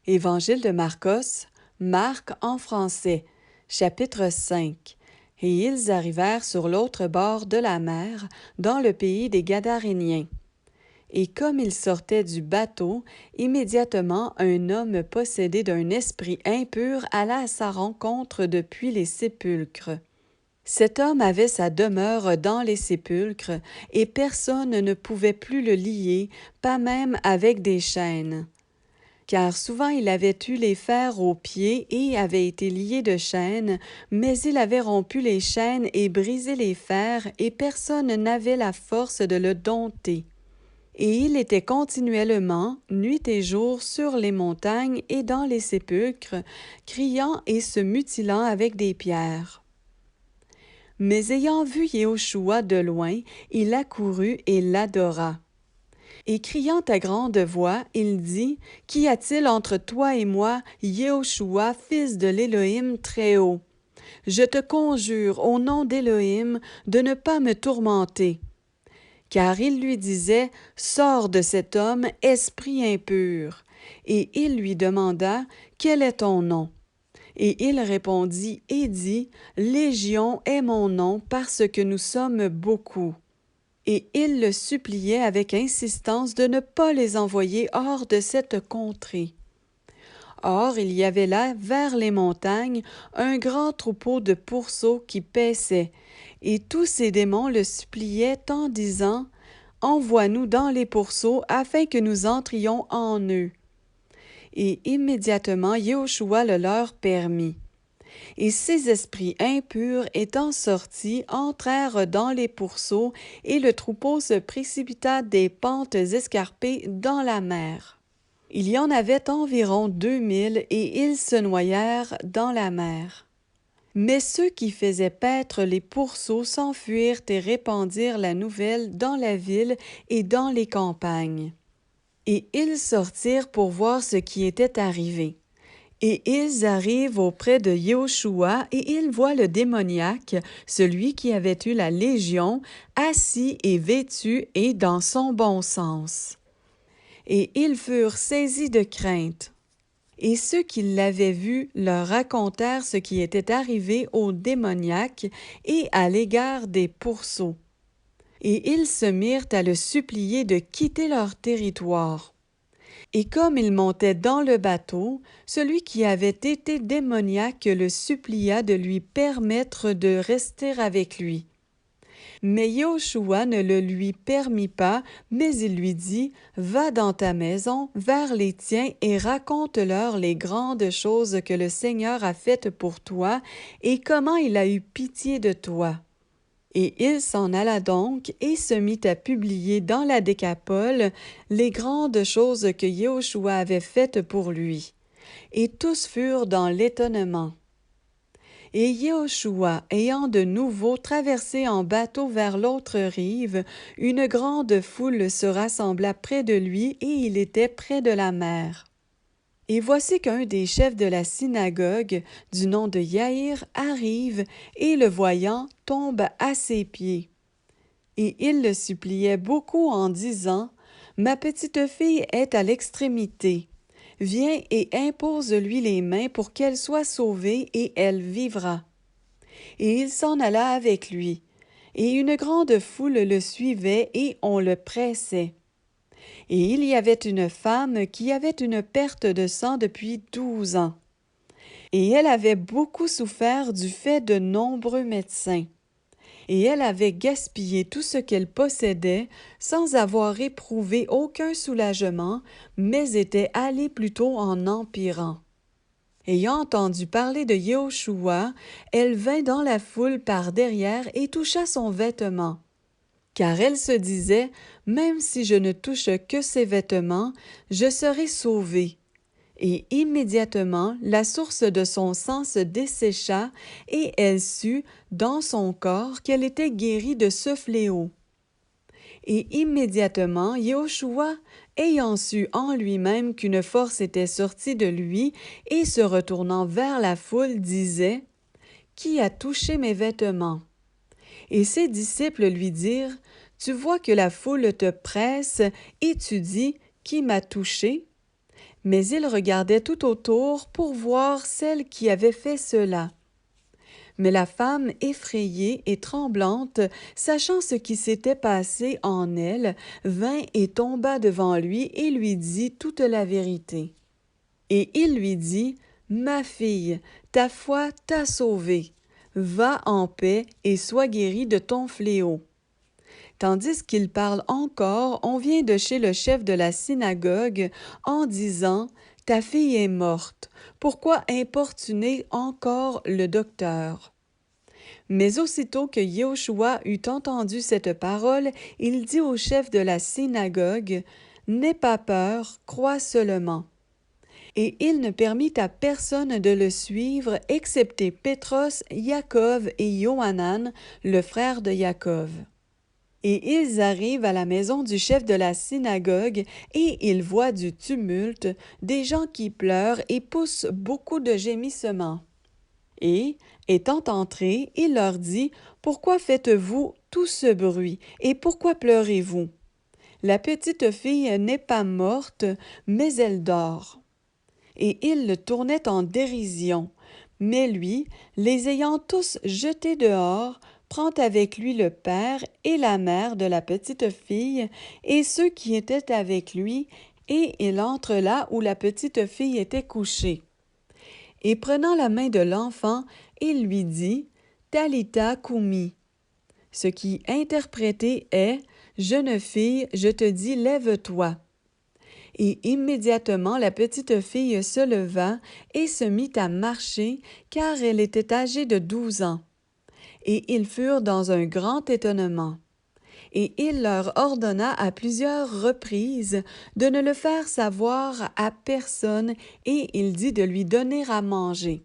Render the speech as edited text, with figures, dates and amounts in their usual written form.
Évangile de Marcos, Marc en français, chapitre 5. Et ils arrivèrent sur l'autre bord de la mer, dans le pays des Gadaréniens. Et comme ils sortaient du bateau, immédiatement un homme possédé d'un esprit impur alla à sa rencontre depuis les sépulcres. Cet homme avait sa demeure dans les sépulcres, et personne ne pouvait plus le lier, pas même avec des chaînes. Car souvent il avait eu les fers aux pieds et avait été lié de chaînes, mais il avait rompu les chaînes et brisé les fers, et personne n'avait la force de le dompter. Et il était continuellement, nuit et jour, sur les montagnes et dans les sépulcres, criant et se mutilant avec des pierres. Mais ayant vu Yéhoshua de loin, il accourut et l'adora. Et criant à grande voix, il dit, « Qu'y a-t-il entre toi et moi, Yéhoshua, fils de l'Élohim Très-Haut? Je te conjure, au nom d'Élohim, de ne pas me tourmenter. » Car il lui disait, « Sors de cet homme, esprit impur. » Et il lui demanda, « Quel est ton nom? » Et il répondit et dit, « Légion est mon nom, parce que nous sommes beaucoup. » Et il le suppliait avec insistance de ne pas les envoyer hors de cette contrée. Or, il y avait là, vers les montagnes, un grand troupeau de pourceaux qui paissaient, et tous ces démons le suppliaient en disant, « Envoie-nous dans les pourceaux, afin que nous entrions en eux. » Et immédiatement Yéhoshua le leur permit. Et ces esprits impurs étant sortis, entrèrent dans les pourceaux, et le troupeau se précipita des pentes escarpées dans la mer. Il y en avait environ 2000, et ils se noyèrent dans la mer. Mais ceux qui faisaient paître les pourceaux s'enfuirent et répandirent la nouvelle dans la ville et dans les campagnes. Et ils sortirent pour voir ce qui était arrivé. Et ils arrivent auprès de Yéhoshua, et ils voient le démoniaque, celui qui avait eu la légion, assis et vêtu et dans son bon sens. Et ils furent saisis de crainte. Et ceux qui l'avaient vu leur racontèrent ce qui était arrivé au démoniaque et à l'égard des pourceaux. Et ils se mirent à le supplier de quitter leur territoire. Et comme il montait dans le bateau, celui qui avait été démoniaque le supplia de lui permettre de rester avec lui. Mais Yéhoshua ne le lui permit pas, mais il lui dit, « Va dans ta maison, vers les tiens, et raconte-leur les grandes choses que le Seigneur a faites pour toi, et comment il a eu pitié de toi. » Et il s'en alla donc et se mit à publier dans la Décapole les grandes choses que Yéhoshua avait faites pour lui. Et tous furent dans l'étonnement. Et Yéhoshua, ayant de nouveau traversé en bateau vers l'autre rive, une grande foule se rassembla près de lui, et il était près de la mer. Et voici qu'un des chefs de la synagogue, du nom de Jaïr, arrive, et le voyant, tombe à ses pieds. Et il le suppliait beaucoup en disant, « Ma petite fille est à l'extrémité. Viens et impose-lui les mains pour qu'elle soit sauvée, et elle vivra. » Et il s'en alla avec lui. Et une grande foule le suivait, et on le pressait. Et il y avait une femme qui avait une perte de sang depuis 12 ans. Et elle avait beaucoup souffert du fait de nombreux médecins. Et elle avait gaspillé tout ce qu'elle possédait sans avoir éprouvé aucun soulagement, mais était allée plutôt en empirant. Ayant entendu parler de Yéhoshua, elle vint dans la foule par derrière et toucha son vêtement. Car elle se disait, « Même si je ne touche que ses vêtements, je serai sauvée. » Et immédiatement, la source de son sang se dessécha, et elle sut, dans son corps, qu'elle était guérie de ce fléau. Et immédiatement, Yéhoshua, ayant su en lui-même qu'une force était sortie de lui, et se retournant vers la foule, disait, « Qui a touché mes vêtements? » Et ses disciples lui dirent, « Tu vois que la foule te presse, et tu dis, « Qui m'a touché? » Mais il regardait tout autour pour voir celle qui avait fait cela. Mais la femme, effrayée et tremblante, sachant ce qui s'était passé en elle, vint et tomba devant lui et lui dit toute la vérité. Et il lui dit, « Ma fille, ta foi t'a sauvée. Va en paix et sois guérie de ton fléau. » Tandis qu'il parle encore, on vient de chez le chef de la synagogue en disant, « Ta fille est morte. Pourquoi importuner encore le docteur? » Mais aussitôt que Yéhoshua eut entendu cette parole, il dit au chef de la synagogue, « N'aie pas peur, crois seulement. » Et il ne permit à personne de le suivre, excepté Pétros, Jacob et Johanan, le frère de Jacob. Et ils arrivent à la maison du chef de la synagogue, et ils voient du tumulte, des gens qui pleurent et poussent beaucoup de gémissements. Et, étant entrés, il leur dit, « Pourquoi faites-vous tout ce bruit, et pourquoi pleurez-vous? La petite fille n'est pas morte, mais elle dort. » Et ils le tournaient en dérision. Mais lui, les ayant tous jetés dehors, prend avec lui le père et la mère de la petite fille et ceux qui étaient avec lui, et il entre là où la petite fille était couchée. Et prenant la main de l'enfant, il lui dit, « Talitha koumi », ce qui interprété est, « Jeune fille, je te dis, lève-toi. » Et immédiatement la petite fille se leva et se mit à marcher, car elle était âgée de 12 ans. Et ils furent dans un grand étonnement. Et il leur ordonna à plusieurs reprises de ne le faire savoir à personne, et il dit de lui donner à manger.